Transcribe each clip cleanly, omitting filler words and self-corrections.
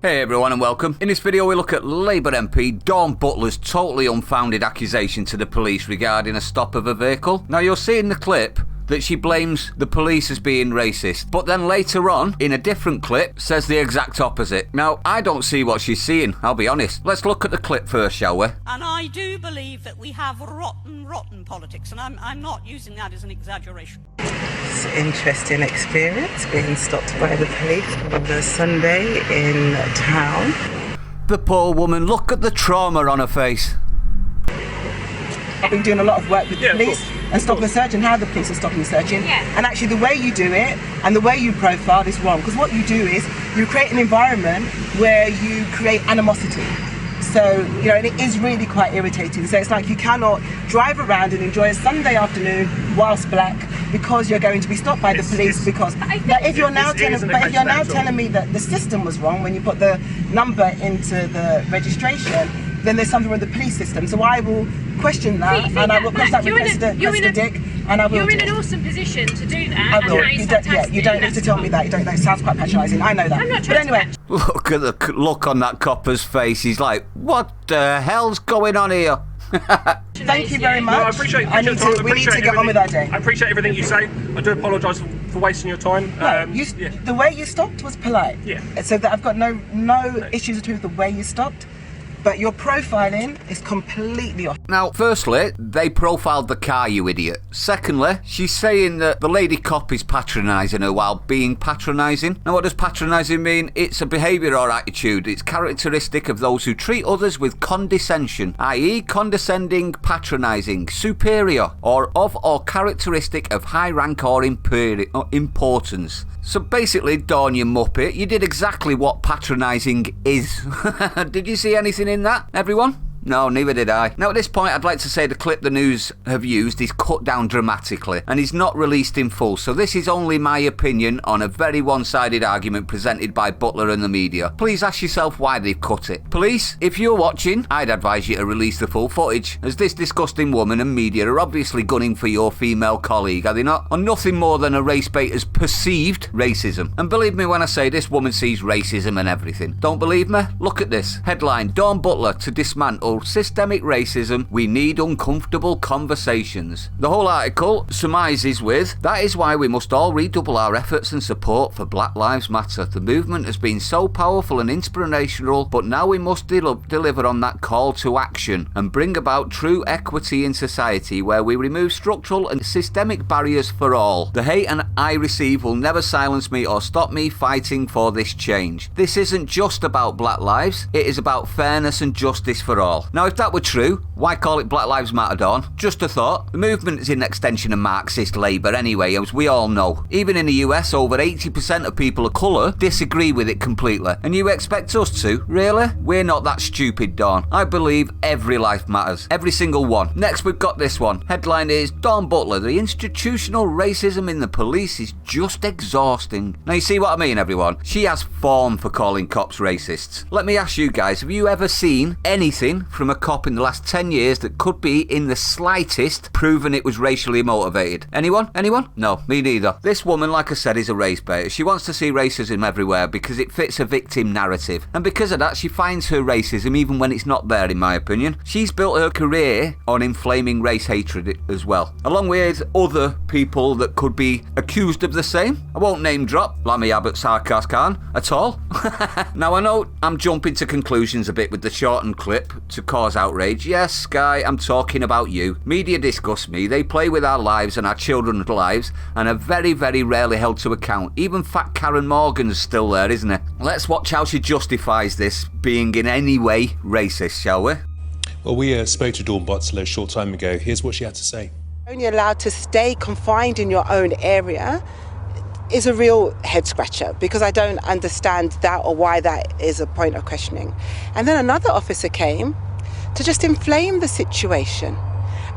Hey everyone and welcome. In this video we look at Labour MP Dawn Butler's totally unfounded accusation to the police regarding a stop of a vehicle. Now you'll see in the clip that she blames the police as being racist, but then later on, in a different clip, says the exact opposite. Now, I don't see what she's seeing, I'll be honest. Let's look at the clip first, shall we? And I do believe that we have rotten politics, and I'm not using that as an exaggeration. It's an interesting experience, being stopped by the police on a Sunday in town. The poor woman, look at the trauma on her face. I've been doing a lot of work with the police and stopping and searching, how the police are stopping and searching. And actually the way you do it and the way you profile is wrong, because what you do is you create an environment where you create animosity. So, you know, and it is really quite irritating. So it's like you cannot drive around and enjoy a Sunday afternoon whilst black because you're going to be stopped by the police. Because if you're now telling me that the system was wrong when you put the number into the registration, then there's something with the police system. So I will question that, and I will contact President Dick, and I will. You're in an awesome position to do that. I will. You don't need to tell me that. You don't know. It sounds quite patronising. I know that. I'm not but anyway. Look at the look on that copper's face. He's like, what the hell's going on here? Thank you very much. No, I appreciate we need to get on with our day. I appreciate everything you say. I do apologise for wasting your time. The way you stopped was polite. Yeah. So that I've got no issues at all with the way you stopped. But your profiling is completely off. Now, firstly, they profiled the car, you idiot. Secondly, she's saying that the lady cop is patronising her while being patronising. Now, what does patronising mean? It's a behaviour or attitude. It's characteristic of those who treat others with condescension, i.e. condescending, patronising, superior, or characteristic of high rank or importance. So basically, Dawn, you muppet, you did exactly what patronising is. Did you see anything in that, everyone? No, neither did I. Now at this point I'd like to say the clip the news have used is cut down dramatically and is not released in full, so this is only my opinion on a very one-sided argument presented by Butler and the media. Please ask yourself why they've cut it. Police, if you're watching, I'd advise you to release the full footage, as this disgusting woman and media are obviously gunning for your female colleague, are they not? On nothing more than a race baiter's perceived racism. And believe me when I say this woman sees racism and everything. Don't believe me? Look at this. Headline, Dawn Butler to dismantle systemic racism, we need uncomfortable conversations. The whole article surmises with, that is why we must all redouble our efforts and support for Black Lives Matter. The movement has been so powerful and inspirational, but now we must deliver on that call to action and bring about true equity in society where we remove structural and systemic barriers for all. The hate I receive will never silence me or stop me fighting for this change. This isn't just about black lives, it is about fairness and justice for all. Now if that were true, why call it Black Lives Matter, Dawn? Just a thought. The movement is an extension of Marxist Labour anyway, as we all know. Even in the US, over 80% of people of colour disagree with it completely. And you expect us to? Really? We're not that stupid, Dawn. I believe every life matters. Every single one. Next we've got this one. Headline is, Dawn Butler, the institutional racism in the police is just exhausting. Now you see what I mean, everyone? She has form for calling cops racists. Let me ask you guys, have you ever seen anything from a cop in the last 10 years that could be in the slightest proven it was racially motivated? Anyone? No, me neither. This woman, like I said, is a race baiter. She wants to see racism everywhere because it fits a victim narrative. And because of that, she finds her racism even when it's not there, in my opinion. She's built her career on inflaming race hatred as well, along with other people that could be accused of the same. I won't name drop Lammy Abbott Sarkar Khan at all. Now I know I'm jumping to conclusions a bit with the shortened clip to cause outrage. Yes, Sky, I'm talking about you. Media disgust me. They play with our lives and our children's lives and are very, very rarely held to account. Even fat Karen Morgan's still there, isn't it? Let's watch how she justifies this being in any way racist, shall we? Well, we spoke to Dawn Butler a short time ago. Here's what she had to say. Only allowed to stay confined in your own area is a real head scratcher, because I don't understand that or why that is a point of questioning. And then another officer came to just inflame the situation.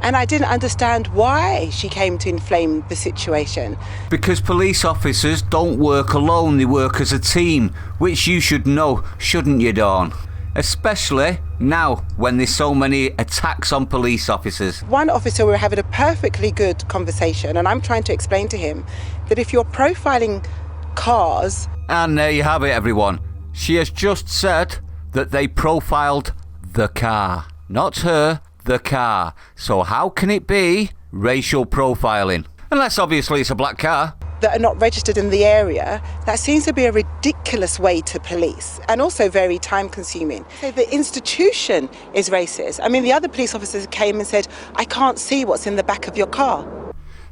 And I didn't understand why she came to inflame the situation. Because police officers don't work alone, they work as a team, which you should know, shouldn't you, Dawn? Especially now when there's so many attacks on police officers. One officer, we were having a perfectly good conversation, and I'm trying to explain to him that if you're profiling cars... And there you have it, everyone. She has just said that they profiled the car. Not her, the car. So how can it be racial profiling? Unless obviously it's a black car. That are not registered in the area, that seems to be a ridiculous way to police and also very time consuming. So the institution is racist. I mean, the other police officers came and said, I can't see what's in the back of your car.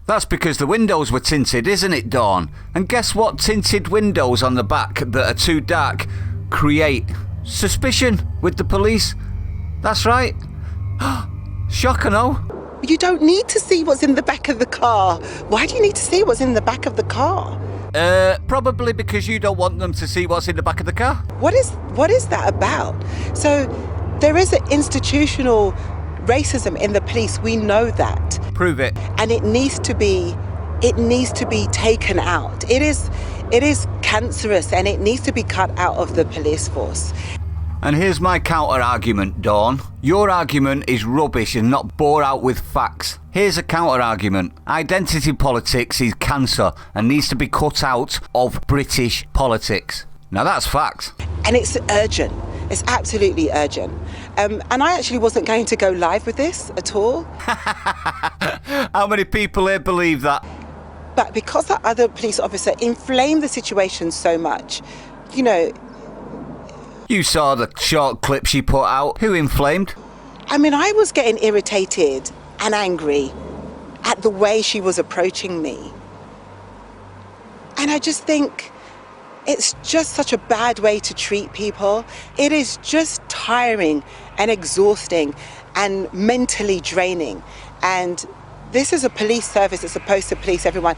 That's because the windows were tinted, isn't it, Dawn? And guess what? Tinted windows on the back that are too dark create suspicion with the police. That's right. Shock, I know. You don't need to see what's in the back of the car. Why do you need to see what's in the back of the car? Probably because you don't want them to see what's in the back of the car. What is that about? So there is an institutional racism in the police. We know that. Prove it. And it needs to be taken out. It is cancerous and it needs to be cut out of the police force. And here's my counter-argument, Dawn. Your argument is rubbish and not bore out with facts. Here's a counter-argument. Identity politics is cancer and needs to be cut out of British politics. Now that's facts. And it's urgent. It's absolutely urgent. And I actually wasn't going to go live with this at all. How many people here believe that? But because that other police officer inflamed the situation so much, you know... You saw the short clip she put out. Who inflamed? I mean, I was getting irritated and angry at the way she was approaching me. And I just think it's just such a bad way to treat people. It is just tiring and exhausting and mentally draining. And this is a police service that's supposed to police everyone.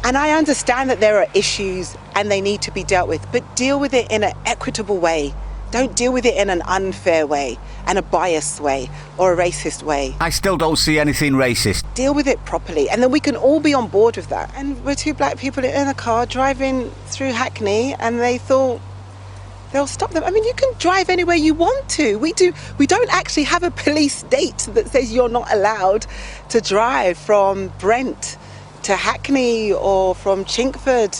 And I understand that there are issues and they need to be dealt with, but deal with it in an equitable way. Don't deal with it in an unfair way and a biased way or a racist way. I still don't see anything racist. Deal with it properly and then we can all be on board with that. And we're two black people in a car driving through Hackney and they thought they'll stop them. I mean, you can drive anywhere you want to. We don't actually have a police state that says you're not allowed to drive from Brent to Hackney or from Chinkford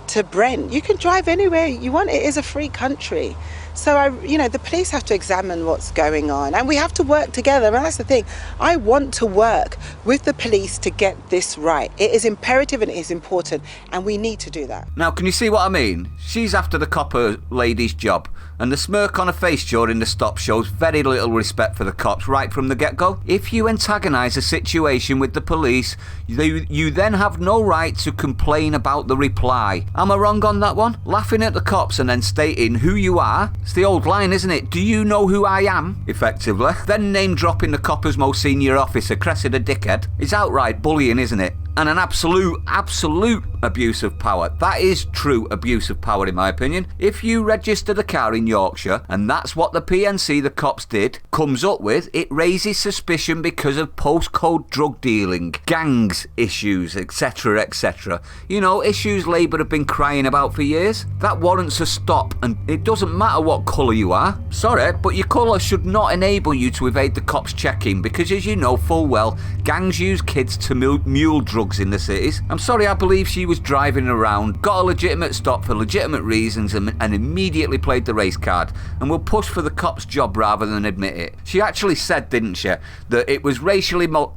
to Brent. You can drive anywhere you want. It is a free country. So, the police have to examine what's going on and we have to work together. And that's the thing. I want to work with the police to get this right. It is imperative and it is important and we need to do that. Now, can you see what I mean? She's after the copper lady's job and the smirk on her face during the stop shows very little respect for the cops right from the get-go. If you antagonise a situation with the police, you then have no right to complain about the reply. Am I wrong on that one? Laughing at the cops and then stating who you are. It's the old line, isn't it? Do you know who I am? Effectively. Then name-dropping the copper's most senior officer, Cressida dickhead. It's outright bullying, isn't it? And an absolute abuse of power. That is true abuse of power in my opinion. If you register the car in Yorkshire, and that's what the PNC, the cops did, comes up with, it raises suspicion because of postcode drug dealing, gangs issues, etc, etc. Issues Labour have been crying about for years. That warrants a stop, and it doesn't matter what colour you are. Sorry, but your colour should not enable you to evade the cops checking, because as you know full well, gangs use kids to mule drugs in the cities. I'm sorry, I believe she was driving around, got a legitimate stop for legitimate reasons and immediately played the race card and will push for the cop's job rather than admit it. She actually said, didn't she, that it was racial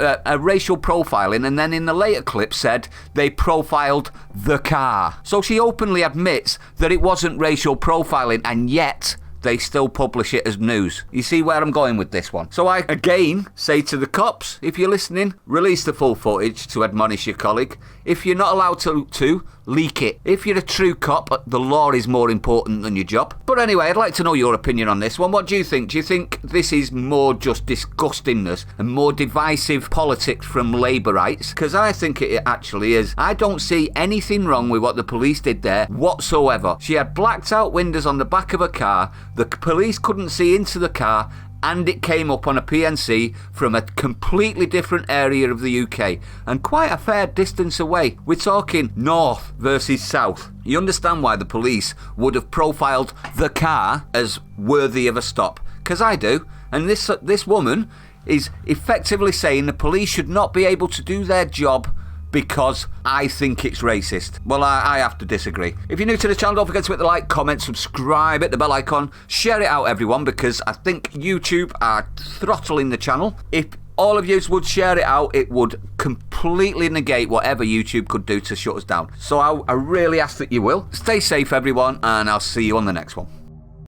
profiling, and then in the later clip said they profiled the car. So she openly admits that it wasn't racial profiling and yet they still publish it as news. You see where I'm going with this one? So I again say to the cops, if you're listening, release the full footage to admonish your colleague. If you're not allowed to leak it. If you're a true cop, the law is more important than your job. But anyway, I'd like to know your opinion on this one. What do you think? Do you think this is more just disgustingness and more divisive politics from Labourites? Because I think it actually is. I don't see anything wrong with what the police did there whatsoever. She had blacked out windows on the back of her car. The police couldn't see into the car, and it came up on a PNC from a completely different area of the UK and quite a fair distance away. We're talking north versus south. You understand why the police would have profiled the car as worthy of a stop? Because I do. And this woman is effectively saying the police should not be able to do their job because I think it's racist. Well, I have to disagree. If you're new to the channel, don't forget to hit the like, comment, subscribe, hit the bell icon, share it out, everyone, because I think YouTube are throttling the channel. If all of you would share it out, it would completely negate whatever YouTube could do to shut us down. So I really ask that you will. Stay safe, everyone, and I'll see you on the next one.